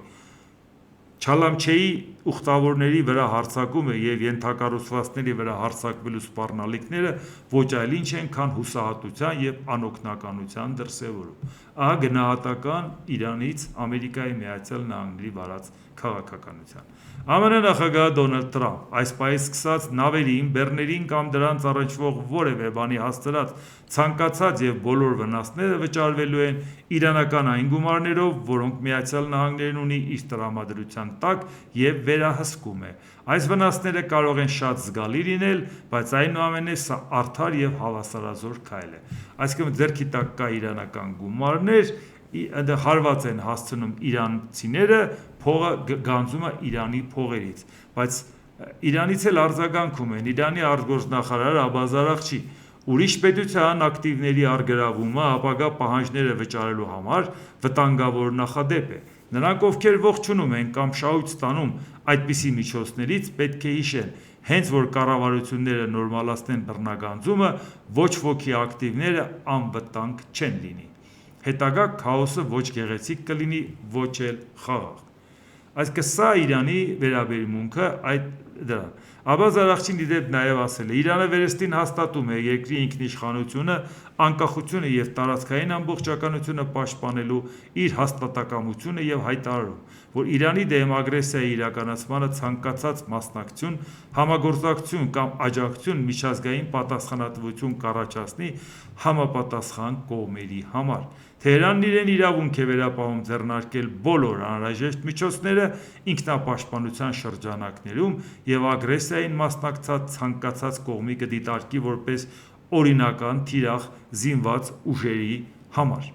Չալամչեի ուխտավորների վրա հարձակումը եւ ենթակառուցվածքների վրա հարձակվելու սպառնալիքները ոչ այլ ինչ են, քան հուսահատության եւ անօգնականության դրսեւորում։ Ահա գնահատական Իրանից Ամերիկայի Միացյալ Նահանգների վարած քաղաքականության։ ԱՄՆ նախագահ Դոնալդ Թրամփ այս պահից սկսած նավերին, բեռներին կամ դրանց առնչվող որևէ բանի հասցրած ցանկացած եւ բոլոր վնասները վճարվելու են իրանական այն գումարներով, որոնք Միացյալ Նահանգներն ունի իր տրամադրության տակ եւ վերահսկում է։ Այս վնասները կարող են շատ զգալի լինել, բայց այնուամենայնիվ սա արդար եւ հավասարազոր քայլ է։ Այսինքն ձեռքի տակ կա իրանական գումարներ, հարված են հասցնում իրանցիները, փողը գանձում է Իրանի փողերից, բայց Իրանից էլ արձագանքում են, Իրանի արտգործնախարար Աբբաս Արաղչի ուրիշ պետության ակտիվների առգրավումը ապագա պահանջները վճարելու համար վտանգավոր նախադեպ է։ Նրանք, ովքեր ողջունում են կամ շահույթ ստանում այդպիսի միջոցներից, պետք է հիշեն, հենց որ կառավարությունները նորմալացնեն բռնագանձումը, ոչ ոքի ակտիվները անվտանգ չեն լինի։ Հետագա քաոսը ոչ գեղեցիկ կլինի, ոչ էլ խաղաղ։ Այսինքն սա Իրանի վերաբերմունքը դրան։ Աբբաս Արաղչին ի դեպ նաև ասել է. Իրանը վերստին հաստատում է երկրի ինքնիշխանությունը, անկախությունը եւ տարածքային ամբողջականությունը պաշտպանելու իր հաստատակամությունը եւ հայտարարում, որ Իրանի դեմ ագրեսիայի իրականացմանը ցանկացած մասնակցություն, համագործակցություն կամ աջակցություն միջազգային պատասխանատվություն կառաջացնի համապատասխան կողմերի համար։ Թեհրանն իրեն իրավունք է վերապահում ձեռնարկել բոլոր անհրաժեշտ միջոցները ինքնապաշտպանության շրջանակներում եւ ագրեսիային մասնակցած ցանկացած կողմի կդիտարկի որպես օրինական թիրախ զինված ուժերի համար։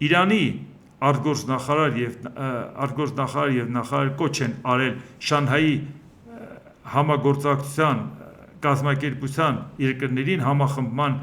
Իրանի արտգործնախարար եւ նախարար կոչ են արել Շանհայի համագործակցության կազմակերպության երկրներին համախմբման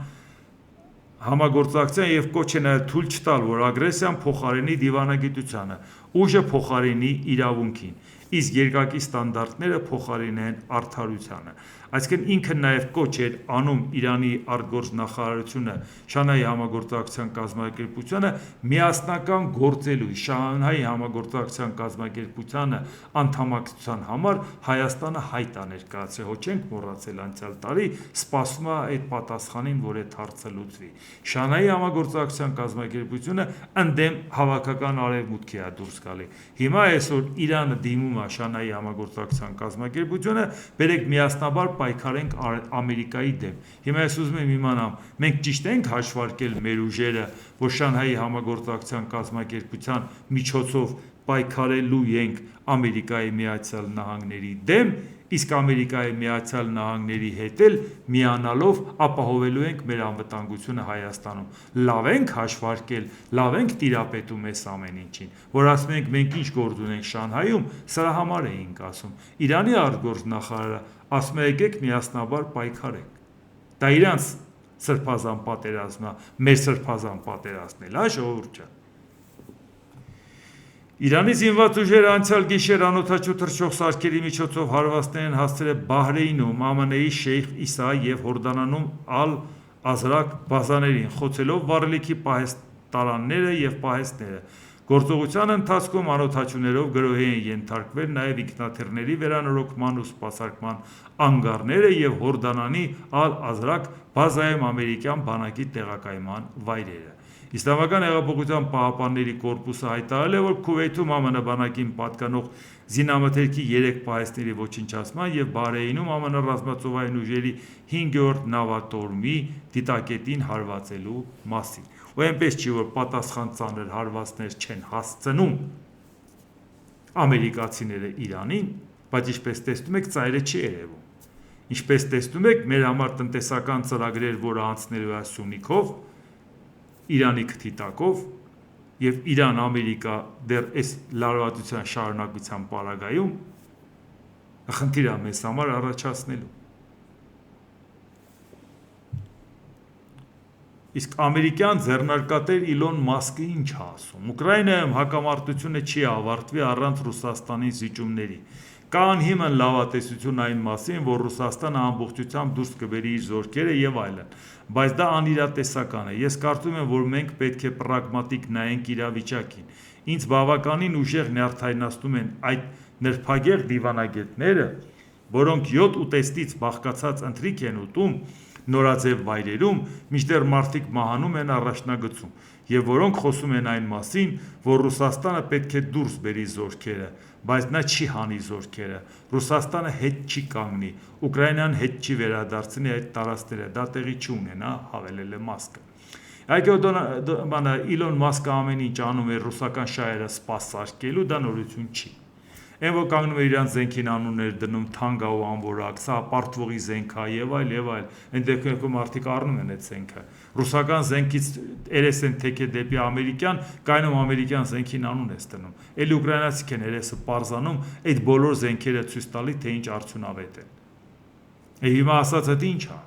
համագործակցության եւ կոչ է նաեւ թույլ չտալ, որ ագրեսիան փոխարինի դիվանագիտությանը, ուժը փոխարինի իրավունքին, իսկ երկակի ստանդարտները փոխարինեն արդարությանը։ Այսինքն ինքը նաև կոչ էր անում Իրանի արտգործնախարարությունը Շանհայի համագործակցության կազմակերպությանը միասնական գործելու Շանհայի համագործակցության կազմակերպությանը անդամակցության համար Հայաստանը հայտ է ներկայացրել, հո չենք մոռացել անցյալ տարի, սպասում է այդ պատասխանին, որ այդ հարցը լուծվի։ Շանհայի համագործակցության կազմակերպությունը ընդդեմ հավաքական արևմուտքի է դուրս գալի։ Հիմա այսօր Իրանը դիմում է Շանհայի համագործակցության կազմակերպությունը, բերեք միասնաբար պայքարենք Ամերիկայի դեմ։ Հիմա ես ուզում եմ իմանամ, մենք ճիշտ ենք հաշվարկել մեր ուժերը, որ Շանհայի համագործակցության կազմակերպության միջոցով պայքարելու ենք Ամերիկայի Միացյալ Նահանգների դեմ, իսկ Ամերիկայի Միացյալ Նահանգների հետ էլ միանալով ապահովելու ենք մեր անվտանգությունը Հայաստանում։ Լավ ենք հաշվարկել, լավ ենք տիրապետում այս ամեն ինչին, որ ասում ենք մենք ինչ գործ ունենք Շանհայում, սրա համար էինք ասում։ Իրանի արտգործնախարարը ասում է եկեք միասնաբար պայքարենք։ Դա իրանց սրբազան պատերազմն է, մեր սրբազան պատերազմն էլ, ժողովուրդ ջան։ Իրանի զինված ուժերը անցյալ գիշեր անօդաչու թռչող սարքերի միջոցով հարվածներ են հասցրել Բահրեյնում, ԱՄՆ-ի Շեյխ Իսա և Հորդանանում Ալ-Ազրակ բազաներին, խոցելով վառելիքի պահեստարանները և պահեստները։ Գործողության ընթացքում անօդաչուներով գրոհի են ենթարկվել նաև ինքնաթիռների վերանորոգման ու սպասարկման անգարները և Հորդանանի Ալ-Ազրակ բազայում ամերիկյան բանակի տեղակայման վայրերը։ Իսլամական հեղափոխության պահապանների կորպուսը հայտարարել է, որ Քուվեյթում ԱՄՆ բանակին պատկանող զինամթերքի 3 պահեստների ոչնչացման և Բահրեյնում ԱՄՆ ռազմածովային ուժերի 5-րդ նավատորմի դիտակետին հարվածելու մասին։ Ու այնպես չի, որ պատասխան ծանր հարվածներ չեն հասցնում ամերիկացիները Իրանին, բայց ինչպես տեսնում եք, ծայրը չի երևում։ Ինչպես տեսնում եք, մեր համար տնտեսական ծրագրեր, որը անցնելու է Սյունիքով, Իրանի քթի տակով և Իրան-Ամերիկա դեռ այս լարվածության շարունակության պարագայում խնդիր է մեզ համար առաջացնելու։ Իսկ ամերիկյան ձեռնարկատեր Իլոն Մասկը ինչ է ասում։ Ուկրաինայում հակամարտությունը չի ավարտվի առանց Ռուսաստանի զիջումների։ Կա անհիմն լավատեսություն այն մասին, որ Ռուսաստանը ամբողջությամբ դուրս կբերի իր զորքերը և այլն, բայց դա անիրատեսական է։ Ես կարծում եմ, որ մենք պետք է պրագմատիկ նայենք իրավիճակին։ Ինձ բավականին ուժեղ նյարդայնացնում են այդ նրբագեղ դիվանագետները, որոնք 7 ուտեստից բաղկացած ընթրիք են ուտում նորաձև վայրերում, մինչդեռ մարդիկ մահանում են առաջնագծում, և որոնք խոսում են այն մասին, որ Ռուսաստանը պետք է դուրս բերի զորքերը, բայց նա չի հանի զորքերը, Ռուսաստանը հետ չի կանգնի, Ուկրաինան հետ չի վերադարձնի այդ տարածքները, դա տեղի չունենա, հավելել է Մասկը։ Իլոն Մասկը ամեն ինչ անում է ռուսական շահերը սպասարկելու, դա նորություն չի։ Այն որ կանգնում է իրան զենքին անուններ դնում, թանգա ու անվորակ, սա պարտվողի զենք է եւ այլ, այն դեպքում մարդիկ առնում են այդ զենքը։ Ռուսական զենքից երես են թեքե դեպի ամերիկյան, կայնում ամերիկյան զենքին անուն է դնում։ Էլի ուկրաինացիք են երեսը պարզանում այդ բոլոր զենքերը ցույց տալի, թե ինչ արդյունավետ են։ Հիմա ասածը ինչ է։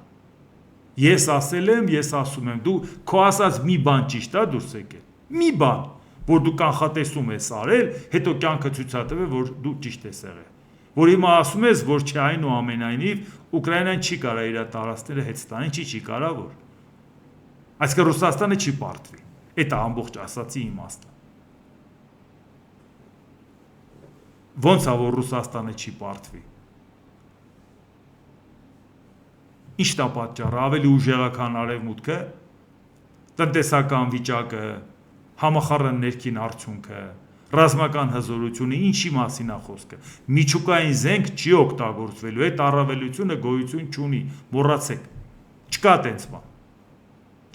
Ես ասել եմ, ես ասում եմ, դու քո ասած մի բան ճիշտ է դուրս եկել։ Մի բան, որ դու կանխատեսում ես արել, հետո կյանքը ցույց տվել, որ դու ճիշտ ես եղել։ Որ հիմա ասում ես, որ չէ այնուամենայնիվ Ուկրաինան չի կարող իր տարածքները հետ ստանալ, չի կարող որ։ Այսինքն Ռուսաստանը չի պարտվի։ Այդ է ամբողջ ասացի իմաստը։ Ոնց է որ Ռուսաստանը չի պարտվի։ Ի՞նչն է պատճառը, ավելի ուժեղական արևմուտքը, տնտեսական վիճակը, համախառն ներքին արդյունքը, ռազմական հզորությունը, ինչի մասին է խոսքը։ Միջուկային զենք չի օգտագործվելու, այդ առավելությունը գոյություն չունի, մոռացեք։ Չկա տենց բան։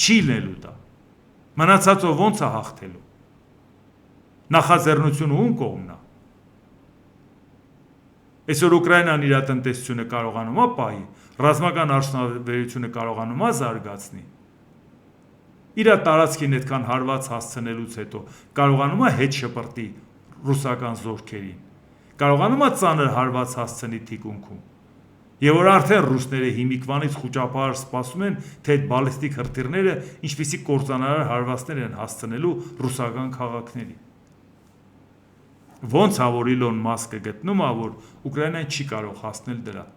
Չի լինելու դա։ Մնացածով ոնց է հաղթելու։ Նախաձեռնությունը ում կողմն է։ Այսօր Ուկրաինան իր տնտեսությունը կարողանում է պահի, ռազմական արդյունաբերությունը կարողանում է զարգացնի։ Իր տարածքին այդքան հարված հասցնելուց հետո կարողանում է հետ շպրտի ռուսական զորքերին, կարողանում է ծանր հարված հասցնի թիկունքում։ Եվ որ արդեն ռուսները հիմիկվանից խուճապահար սպասում են, թե այդ բալիստիկ հրթիռները ինչպիսի կործանարար հարվածներ են հասցնելու ռուսական քաղաքների։ Ոնց է որ Իլոն Մասկը գտնում է, որ Ուկրաինան չի կարող հասնել դրան։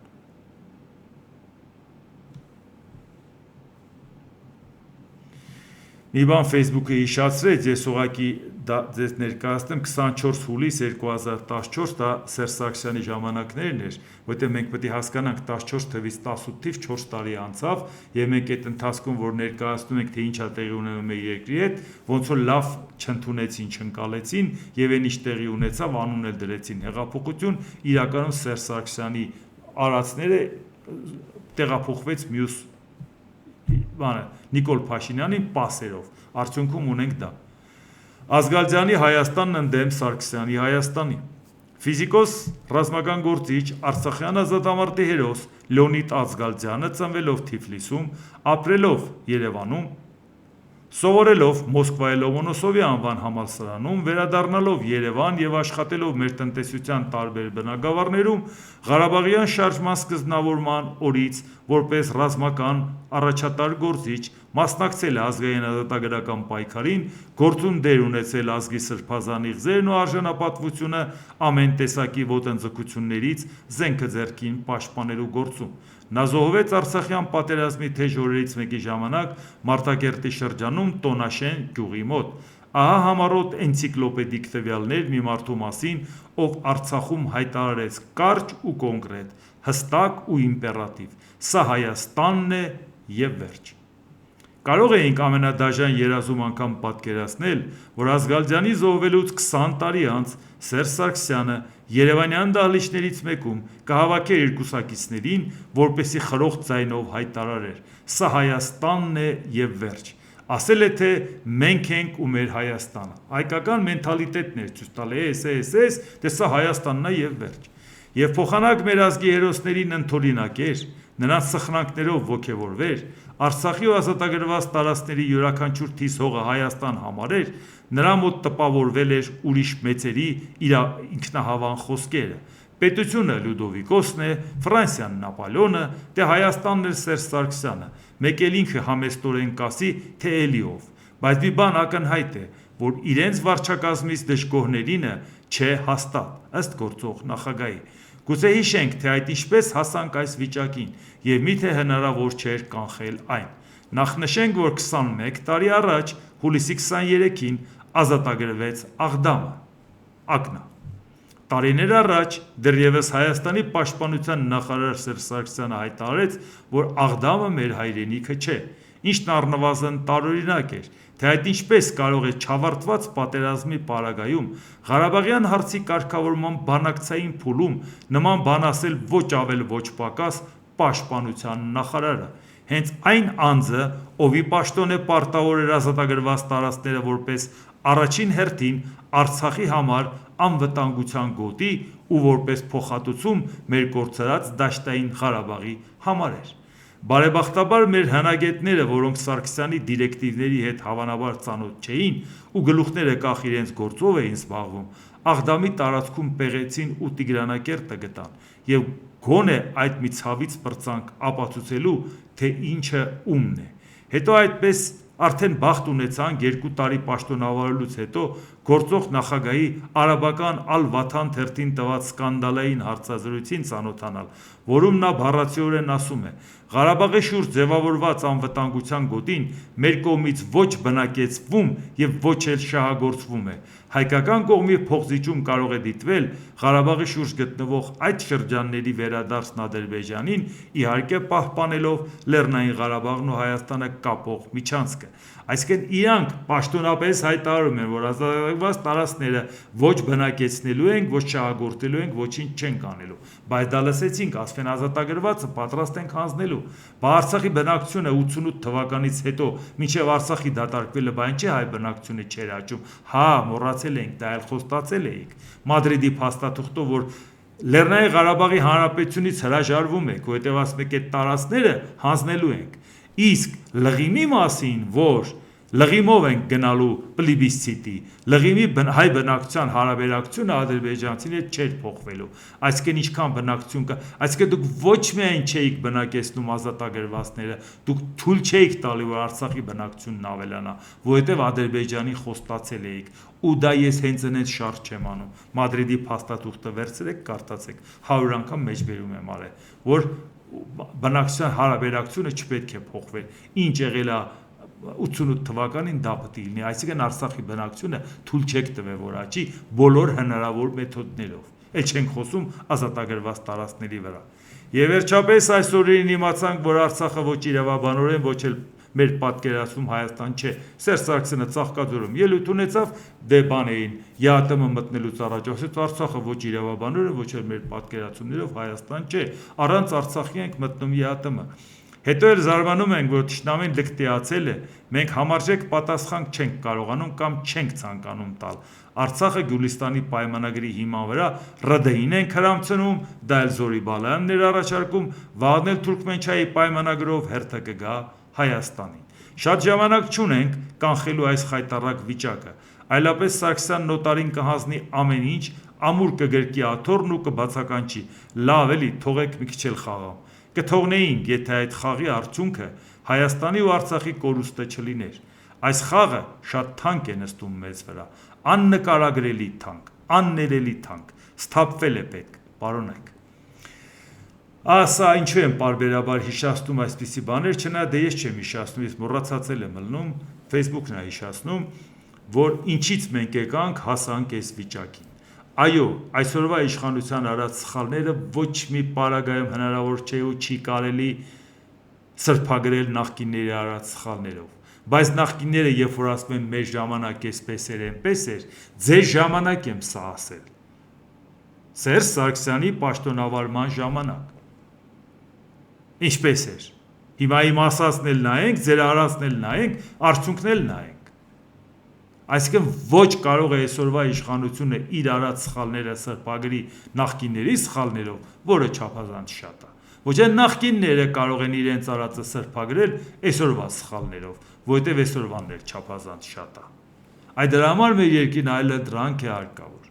Մի բան Facebook-ը հիշացրեց, ես ուղղակի ձեզ ներկայացնեմ 24 հուլիս 2014, դա Սերժ Սարգսյանի ժամանակներն էր, որտեղ մենք պետք է հասկանանք 14 թվից 18 թիվ 4 տարի անցավ, եւ մենք այդ ընթացքում, որ ներկայացնում ենք, թե ինչ է տեղի ունենում մեր երկրի հետ, ոնց որ լավ չընդունեցին, չընկալեցին, եւ այն ինչ տեղի ունեցավ, անուն էլ դրեցին հեղափոխություն, իրականում Սերժ Սարգսյանի արածները տեղափոխվեց մյուս Նիկոլ Փաշինյանին պասերով, արդյունքում ունենք դա։ Ազգալյանի Հայաստանն ընդդեմ Սարգսյանի Հայաստանի։ Ֆիզիկոս, ռազմական գործիչ, Արցախյան ազատամարտի հերոս Լեոնիդ Ազգալյանը ծնվելով Թիֆլիսում, ապրելով Երևանում, Սովորելով Մոսկվայի Լոմոնոսովի անվան համալսարանում, վերադառնալով Երևան եւ աշխատելով մեր տնտեսության տարբեր բնագավառներում, Ղարաբաղյան շարժման սկզբնավորման օրից որպես ռազմական առաջատար գործիչ մասնակցել է ազգային ազատագրական պայքարին, գործուն դեր ունեցել ազգի սրբազան իղձերն ու արժանապատվությունը ամեն տեսակի ոտնձգություններից զենքը ձեռքին պաշտպանելու գործում։ Նա զոհվեց Արցախյան պատերազմի թեժ օրերից մեկի ժամանակ Մարտակերտի շրջանում Տոնաշեն գյուղի մոտ։ Ահա համառոտ էնցիկլոպեդիկ տվյալներ մի մարդու մասին, ով Արցախում հայտարարեց կարճ ու կոնկրետ, հստակ ու իմպերատիվ. «Սա Հայաստանն է եւ վերջ»։ Կարող էինք ամենադաժան երազում անգամ պատկերացնել, որ Ազգալյանի զոհվելուց 20 տարի անց Սերժ Սարգսյանը Երևանյան դահլիճներից մեկում կհավաքեր իր կուսակիցներին, որպեսզի խրոխտ ձայնով հայտարարեր. «Սա Հայաստանն է եւ վերջ»։ Ասել է, թե մենք ենք ու մեր Հայաստանը։ Հայկական մենթալիտետն էր ցույց տալ, դե սա Հայաստանն է եւ վերջ։ Եվ փոխանակ մեր ազգի հերոսներին ընդօրինակ էր, նրանց սխրանքներով ոգևորվեր, Արցախի ու ազատագրված տարածքների յուրաքանչյուր թիզ հողը Հայաստան համարեր, նրա մոտ տպավորվել էր ուրիշ մեծերի ինքնահավան խոսքերը։ Պետությունը Լյուդովիկոսն է, Ֆրանսիան Նապոլեոնը, դե Հայաստանն էր Սերժ Սարգսյանը, մեկ էլ ինքը համեստորեն կասի, թե էլի ով։ Բայց մի բան ակնհայտ է, որ իրենց վարչակազմից դժգոհներինը չէ հաստատ, ըստ գործող նախագահի։ Գուցե հիշենք, թե այդ ինչպես հասանք այս վիճակին եւ միթե հնարավոր չէր կանխել այն։ Նախ նշենք, որ 21 տարի առաջ, հուլիսի 23-ին ազատագրվեց Աղդամը, Ակնա։ Տարիներ առաջ դեռևս Հայաստանի պաշտպանության նախարար Սերժ Սարգսյանը հայտարարեց, որ Աղդամը մեր հայրենիքը չէ, ինչն առնվազն տարօրինակ էր, թե այդ ինչպես կարող է չավարտված պատերազմի պարագայում Ղարաբաղյան հարցի կարգավորման բանակցային փուլում նման բան ասել ոչ ավել ոչ պակաս պաշտպանության նախարարը։ Հենց այն անձը, ովի պաշտոն է պարտավոր էր ազատագրված տարածքները որպես առաջին հերթին Արցախի համար անվտանգության գոտի ու որպես փոխհատուցում մեր կորցրած դաշտային Ղարաբաղի համար էր։ Բարեբախտաբար մեր հնագետները, որոնք Սարգսյանի դիրեկտիվների հետ հավանաբար ծանոթ չէին ու գլուխները կախ իրենց գործով էին զբաղվում, Աղդամի տարածքում պեղեցին ու Տիգրանակերտը գտան եւ գոնե այդ մի ցավից պրծանք ապացուցելու, թե ինչը ումն է։ Հետո այդպես արդեն բախտ ունեցանք 2 տարի պաշտոնավարելուց հետո գործող նախագահի արաբական Ալ-Վաթան թերթին տված սկանդալային հարցազրույցին ծանոթանալ, որում նա բառացիորեն ասում է. «Ղարաբաղի շուրջ ձևավորված անվտանգության գոտին մեր կողմից ոչ բնակեցվում եւ ոչ էլ շահագործվում է։ Հայկական կողմի փոխզիջում կարող է դիտվել Ղարաբաղի շուրջ գտնվող այդ շրջանների վերադարձն Ադրբեջանին, իհարկե պահպանելով Լեռնային Ղարաբաղն ու Հայաստանը կապող միջանցքը»։ Այսինքն իրանք պաշտոնապես հայտարարում են, որ ազատագրված տարածքները ոչ բնակեցնելու ենք, ոչ շահագործելու ենք, ոչինչ չենք անելու։ Բայց դա լսեցինք, ասեն ազատագրվածը պատրաստ ենք հանձնելու։ Բա Արցախի բնակչությունը 88 թվականից հետո մինչև Արցախի դատարկվելը բան չէ, հայ բնակչությունը չէր աճում։ Հա, մոռացել էինք, դա էլ խոստացել էինք Մադրիդի փաստաթուղթով, որ Լեռնային Ղարաբաղի Հանրապետությունից հրաժարվում ենք, որովհետև ասում եք այդ տարածքները հանձնելու ենք։ Իսկ լղիմի մասին, որ լղիմով ենք գնալու պլիբիսցիտի, լղիմի հայ բնակչության հարաբերակցությունը ադրբեջանցին հետ չէր փոխվելու։ Այսինքն ինչքան բնակչություն կա, այսինքն դուք ոչ միայն չէիք բնակեցնում ազատագրվածները, դուք թույլ չէիք տալու, որ Արցախի բնակչությունն ավելանա, որովհետև Ադրբեջանի խոստացել էիք։ Ու դա ես հենց այնց շարժ չեմ անում։ Մադրիդի փաստաթուղթը վերցրեք, կարդացեք, 100 անգամ մեջբերում եմ արել, որ բնակչության հարաբերակցությունը չպետք է փոխվի։ Ինչ եղել է 88 թվականին դա պետք է լինի, այսինքն Արցախի բնակչությունը թույլ չեք տվել, որ աճի բոլոր հնարավոր մեթոդներով։ Էլ չենք խոսում ազատագրված տարածքների վրա։ Եվ վերջապես այս օրերին իմացանք, որ Արցախը ոչ իրավաբանորեն, ոչ էլ մեր պատկերացում Հայաստան չէ։ Սերժ Սարգսյանը Ծաղկաձորում ելույթ ունեցավ, դե բան էին ԵԱՏՄ մտնելուց առաջ ասեց Արցախը ոչ իրավաբանորեն, ոչ էլ մեր պատկերացումներով Հայաստան չէ։ Առանց Արցախի ենք մտնում ԵԱՏՄ։ Հետո էլ զարմանում ենք, որ թշնամին լկտիացել է, մենք համարժեք պատասխան չենք կարողանում կամ չենք ցանկանում տալ։ Արցախը Գյուլիստանի պայմանագրի հիման վրա ՌԴ-ին ենք հրամցնում, դա էլ Զորի Բալայանն էր առաջարկում, վաղն էլ Թուրքմենչայի պայմանագրով հերթը կգա Հայաստանին։ Շատ ժամանակ չունենք կանխելու այս խայտառակ վիճակը, այլապես Սարգսյան նոտարին կհանձնի ամեն ինչ, ամուր կգրկի աթոռն ու կբացականչի, լավ էլի, թողեք մի քիչ էլ խաղամ, կթողնեինք, եթե այդ խաղի արդյունքը Հայաստանի ու Արցախի կորուստը չլիներ, այս խաղը շատ թանկ է նստում մեզ վրա, աննկարագրելի թանկ, աններելի թանկ, սթափվել է պետք, պարոնեք։ Ասա ինչու եմ պարբերաբար հիշացնում այսպիսի բաներ, չնայած դե ես չեմ հիշացնում, ես մոռացածել եմ ելնում, Facebook-ն է հիշացնում, որ ինչից մենք եկանք հասանք այս վիճակին։ Այո, այսօրվա իշխանության արած սխալները ոչ մի պարագայում հնարավոր չէ ու չի կարելի սրբագրել նախկինների արած սխալներով, բայց նախկինները երբ որ ասում են մեր ժամանակ էսպես էր, այնպես էր, ձեր ժամանակ եմ սա ասել, Սերժ Սարգսյանի պաշտոնավարման ժամանակ, ինչպես էր, հիմա իմ ասածն էլ նայենք, ձեր արածն էլ նայենք, արդյունքն էլ նայենք, այսինքն ոչ կարող է այսօրվա իշխանությունը իր արած սխալները սրբագրի նախկինների սխալներով, որը չափազանց շատ է, ոչ այն նախկինները կարող են իրենց արածը սրբագրել այսօրվա սխալներով, որովհետև այսօրվան էլ չափազանց շատ է, այդ դրա համար մեր երկրին այլընտրանք է հարկավոր,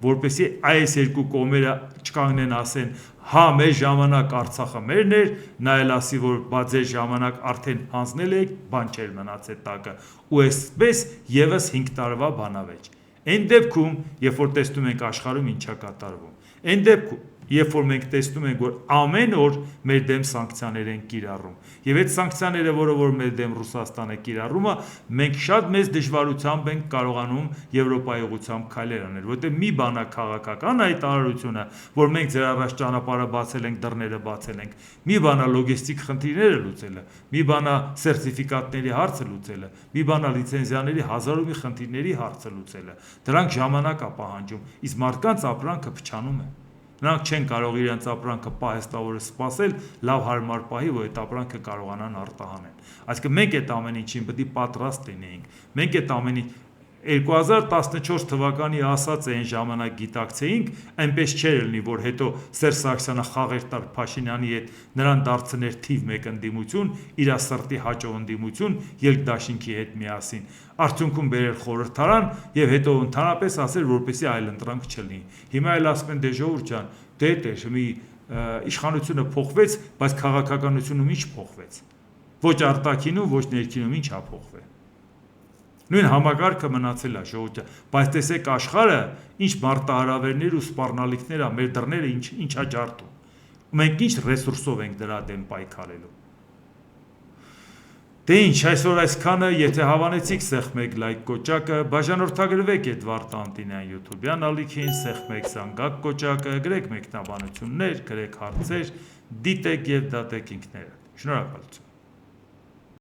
որպեսզի այս երկու կողմերը չկանգնեն ասեն, հա մեր ժամանակ Արցախը մերն էր, նա էլ ասի, որ բա ձեր ժամանակ արդեն հանձնել եք, բան չէր մնացել տակը, ու այսպես եւս 5 տարվա բանավեճ։ Այն դեպքում, երբ որ տեսնում ենք աշխարհում ինչա կատարվում, այն դեպքում, երբ որ մենք տեսնում ենք, որ ամեն օր մեր դեմ սանկցիաներ են կիրառում, եւ այդ սանկցիաները, որը որ մեր դեմ Ռուսաստանը կիրառում է, մենք շատ մեծ դժվարությամբ ենք կարողանում Եվրոպայի ուղղությամբ քայլեր անել, որովհետեւ մի բան է քաղաքական հայտարարությունը, որ մենք ձեր առաջ ճանապարհը բացել ենք, դռները բացել ենք, մի բան է լոգիստիկ խնդիրները լուծելը, մի բան է սերտիֆիկատների հարցը լուծելը, մի բան է լիցենզիաների հազար ու մի խնդիրների հարցը լուծելը, դրանք ժամանակ է պահանջում, իսկ մարդկանց ապրանքը փչանում է, նրանք չեն կարող իրենց ապրանքը պահեստավորը սպասել, լավ հարմար պահի, որ այդ ապրանքը կարողանան արտահանել, այսինքն մենք այդ ամեն ինչին պետք է պատրաստ լինեինք, մենք այդ ամեն ինչ 2014 թվականի ասած այն ժամանակ գիտակցեինք, այնպես չէր լինի, որ հետո Սերժ Սարգսյանը խաղեր տար Փաշինյանի հետ, նրան դարձներ թիվ 1 ընդդիմություն, իր սրտի հաճո ընդդիմություն, ելքդաշինքի հետ միասին, արդյունքում բերել խորհրդարան եւ հետո ընդհանրապես ասել, որպեսզի այլընտրանք չլինի։ Հիմա էլ ասում են դե ժողովուրդ ջան, դե մի իշխանությունը փոխվեց, բայց քաղաքականությունում ինչ փոխվեց։ Ոչ արտաքինում, ոչ ներքինում ինչ է փոխվել։ Նույն համակարգը մնացել է ժողովուրդը, բայց տեսեք աշխարհը ինչ մարտահրավերներ ու սպառնալիքներ է, մեր դռները ինչա ջարդում։ Մենք ինչ ռեսուրսով ենք դրա դեմ պայքարելու։ Դե ինչ, այսօր այսքանը, եթե հավանեցիք, սեղմեք լայք կոճակը, բաժանորդագրվեք Էդվարդ Անտինյան YouTube-յան ալիքին, սեղմեք զանգակ կոճակը, գրեք մեկնաբանություններ, գրեք հարցեր, դիտեք եւ դատեք ինքներդ։ Շնորհակալություն։